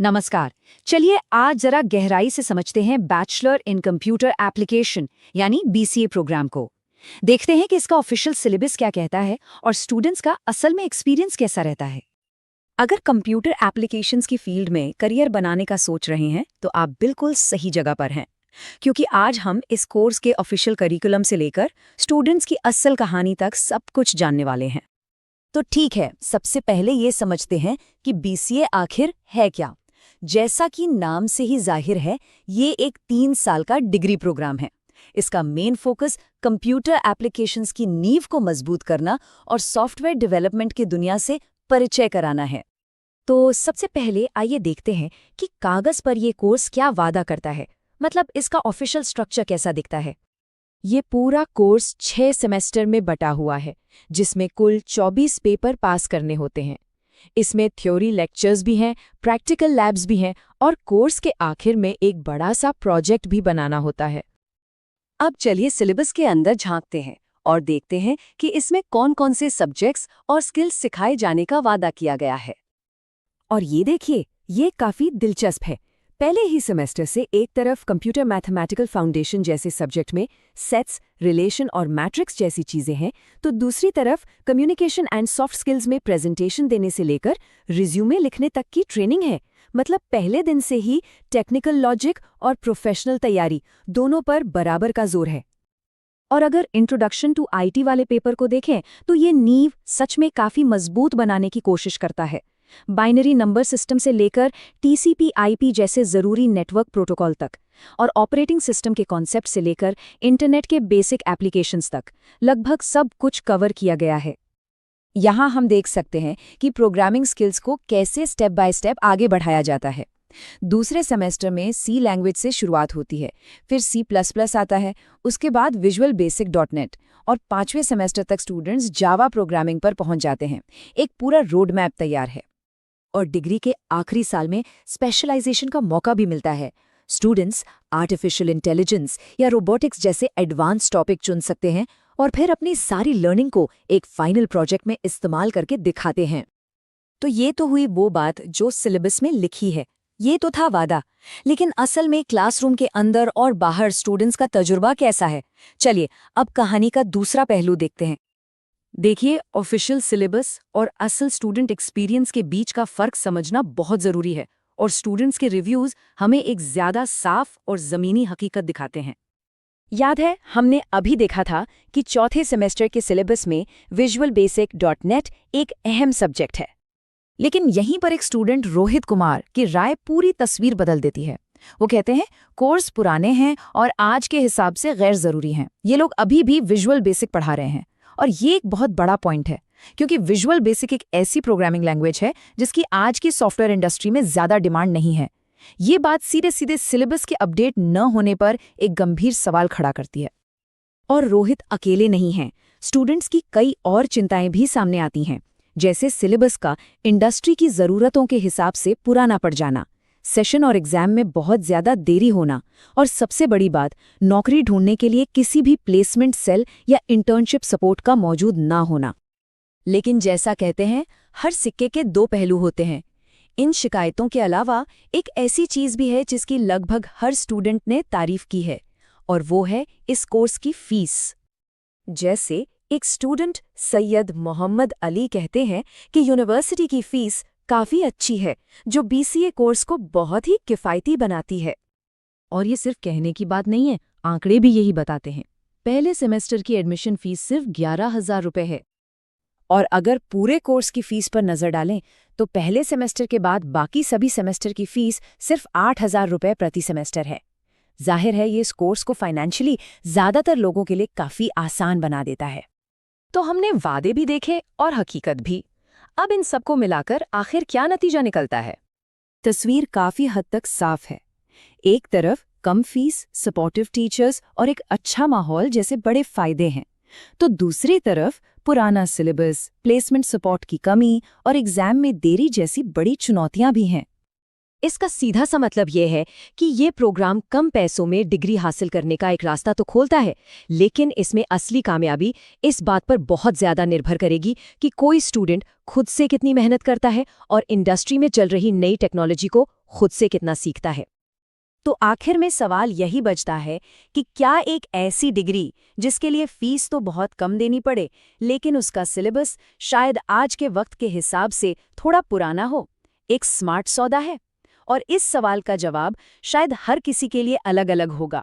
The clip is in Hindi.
नमस्कार। चलिए आज जरा गहराई से समझते हैं बैचलर इन कंप्यूटर एप्लीकेशन यानी बीसीए प्रोग्राम को। देखते हैं कि इसका ऑफिशियल सिलेबस क्या कहता है और स्टूडेंट्स का असल में एक्सपीरियंस कैसा रहता है। अगर कंप्यूटर एप्लीकेशंस की फील्ड में करियर बनाने का सोच रहे हैं तो आप बिल्कुल सही जगह पर हैं, क्योंकि आज हम इस कोर्स के ऑफिशियल करिकुलम से लेकर स्टूडेंट्स की असल कहानी तक सब कुछ जानने वाले हैं। तो ठीक है, सबसे पहले ये समझते हैं कि बीसीए आखिर है क्या। जैसा कि नाम से ही जाहिर है, ये एक 3 साल का डिग्री प्रोग्राम है। इसका मेन फोकस कंप्यूटर एप्लीकेशंस की नींव को मजबूत करना और सॉफ्टवेयर डेवलपमेंट की दुनिया से परिचय कराना है। तो सबसे पहले आइए देखते हैं कि कागज पर ये कोर्स क्या वादा करता है, मतलब इसका ऑफिशियल स्ट्रक्चर कैसा दिखता है। ये पूरा कोर्स 6 सेमेस्टर में बटा हुआ है, जिसमें कुल 24 पेपर पास करने होते हैं। इसमें थ्योरी लेक्चर्स भी हैं, प्रैक्टिकल लैब्स भी हैं और कोर्स के आखिर में एक बड़ा सा प्रोजेक्ट भी बनाना होता है। अब चलिए सिलेबस के अंदर झांकते हैं और देखते हैं कि इसमें कौन-कौन से सब्जेक्ट्स और स्किल्स सिखाए जाने का वादा किया गया है। और ये देखिए, ये काफी दिलचस्प है। पहले ही सेमेस्टर से एक तरफ कंप्यूटर मैथमेटिकल फाउंडेशन जैसे सब्जेक्ट में सेट्स, रिलेशन और मैट्रिक्स जैसी चीजें हैं, तो दूसरी तरफ कम्युनिकेशन एंड सॉफ्ट स्किल्स में प्रेजेंटेशन देने से लेकर रिज्यूमे लिखने तक की ट्रेनिंग है। मतलब पहले दिन से ही टेक्निकल लॉजिक और प्रोफेशनल तैयारी दोनों पर बराबर का जोर है। और अगर इंट्रोडक्शन टू आईटी वाले पेपर को देखें तो ये नींव सच में काफी मजबूत बनाने की कोशिश करता है। बाइनरी नंबर सिस्टम से लेकर टीसीपी/आईपी जैसे जरूरी नेटवर्क प्रोटोकॉल तक, और ऑपरेटिंग सिस्टम के कॉन्सेप्ट से लेकर इंटरनेट के बेसिक एप्लीकेशंस तक लगभग सब कुछ कवर किया गया है। यहाँ हम देख सकते हैं कि प्रोग्रामिंग स्किल्स को कैसे स्टेप बाय स्टेप आगे बढ़ाया जाता है। दूसरे सेमेस्टर में सी लैंग्वेज से शुरुआत होती है, फिर C++ आता है, उसके बाद विजुअल बेसिक .NET और 5वें सेमेस्टर तक स्टूडेंट्स जावा प्रोग्रामिंग पर पहुंच जाते हैं। एक पूरा रोड मैप तैयार है। और डिग्री के आखिरी साल में स्पेशलाइजेशन का मौका भी मिलता है। स्टूडेंट्स आर्टिफिशियल इंटेलिजेंस या रोबोटिक्स जैसे एडवांस टॉपिक चुन सकते हैं और फिर अपनी सारी लर्निंग को एक फाइनल प्रोजेक्ट में इस्तेमाल करके दिखाते हैं। तो ये तो हुई वो बात जो सिलेबस में लिखी है, ये तो था वादा। लेकिन असल में क्लासरूम के अंदर और बाहर स्टूडेंट्स का तजुर्बा कैसा है? चलिए अब कहानी का दूसरा पहलू देखते हैं। देखिए, ऑफिशियल सिलेबस और असल स्टूडेंट एक्सपीरियंस के बीच का फर्क समझना बहुत जरूरी है, और स्टूडेंट्स के रिव्यूज हमें एक ज्यादा साफ और जमीनी हकीकत दिखाते हैं। याद है, हमने अभी देखा था कि चौथे सेमेस्टर के सिलेबस में विजुअल बेसिक .NET एक अहम सब्जेक्ट है। लेकिन यहीं पर एक स्टूडेंट रोहित कुमार की राय पूरी तस्वीर बदल देती है। वो कहते हैं कोर्स पुराने हैं और आज के हिसाब से गैर जरूरी हैं। ये लोग अभी भी विजुअल बेसिक पढ़ा रहे हैं। और ये एक बहुत बड़ा पॉइंट है, क्योंकि विजुअल बेसिक एक ऐसी प्रोग्रामिंग लैंग्वेज है जिसकी आज की सॉफ्टवेयर इंडस्ट्री में ज्यादा डिमांड नहीं है। ये बात सीधे सीधे सिलेबस के अपडेट न होने पर एक गंभीर सवाल खड़ा करती है। और रोहित अकेले नहीं हैं, स्टूडेंट्स की कई और चिंताएं भी सामने आती हैं, जैसे सिलेबस का इंडस्ट्री की जरूरतों के हिसाब से पुराना पड़ जाना, सेशन और एग्जाम में बहुत ज्यादा देरी होना, और सबसे बड़ी बात, नौकरी ढूंढने के लिए किसी भी प्लेसमेंट सेल या इंटर्नशिप सपोर्ट का मौजूद ना होना। लेकिन जैसा कहते हैं, हर सिक्के के दो पहलू होते हैं। इन शिकायतों के अलावा एक ऐसी चीज भी है जिसकी लगभग हर स्टूडेंट ने तारीफ की है, और वो है इस कोर्स की फीस। जैसे एक स्टूडेंट सैयद मोहम्मद अली कहते हैं कि यूनिवर्सिटी की फीस काफी अच्छी है, जो बीसीए कोर्स को बहुत ही किफायती बनाती है। और ये सिर्फ कहने की बात नहीं है, आंकड़े भी यही बताते हैं। पहले सेमेस्टर की एडमिशन फीस सिर्फ 11,000 रुपए है। और अगर पूरे कोर्स की फीस पर नजर डालें तो पहले सेमेस्टर के बाद बाकी सभी सेमेस्टर की फीस सिर्फ 8,000 रुपए प्रति सेमेस्टर है। जाहिर है, ये इस कोर्स को फाइनेंशियली ज्यादातर लोगों के लिए काफी आसान बना देता है। तो हमने वादे भी देखे और हकीकत भी। अब इन सबको मिलाकर आखिर क्या नतीजा निकलता है? तस्वीर काफी हद तक साफ है। एक तरफ कम फीस, सपोर्टिव टीचर्स और एक अच्छा माहौल जैसे बड़े फायदे हैं, तो दूसरी तरफ पुराना सिलेबस, प्लेसमेंट सपोर्ट की कमी और एग्जाम में देरी जैसी बड़ी चुनौतियां भी हैं। इसका सीधा सा मतलब ये है कि ये प्रोग्राम कम पैसों में डिग्री हासिल करने का एक रास्ता तो खोलता है, लेकिन इसमें असली कामयाबी इस बात पर बहुत ज़्यादा निर्भर करेगी कि कोई स्टूडेंट खुद से कितनी मेहनत करता है और इंडस्ट्री में चल रही नई टेक्नोलॉजी को खुद से कितना सीखता है। तो आखिर में सवाल यही बचता है कि क्या एक ऐसी डिग्री जिसके लिए फीस तो बहुत कम देनी पड़े, लेकिन उसका सिलेबस शायद आज के वक्त के हिसाब से थोड़ा पुराना हो, एक स्मार्ट सौदा है? और इस सवाल का जवाब शायद हर किसी के लिए अलग-अलग होगा।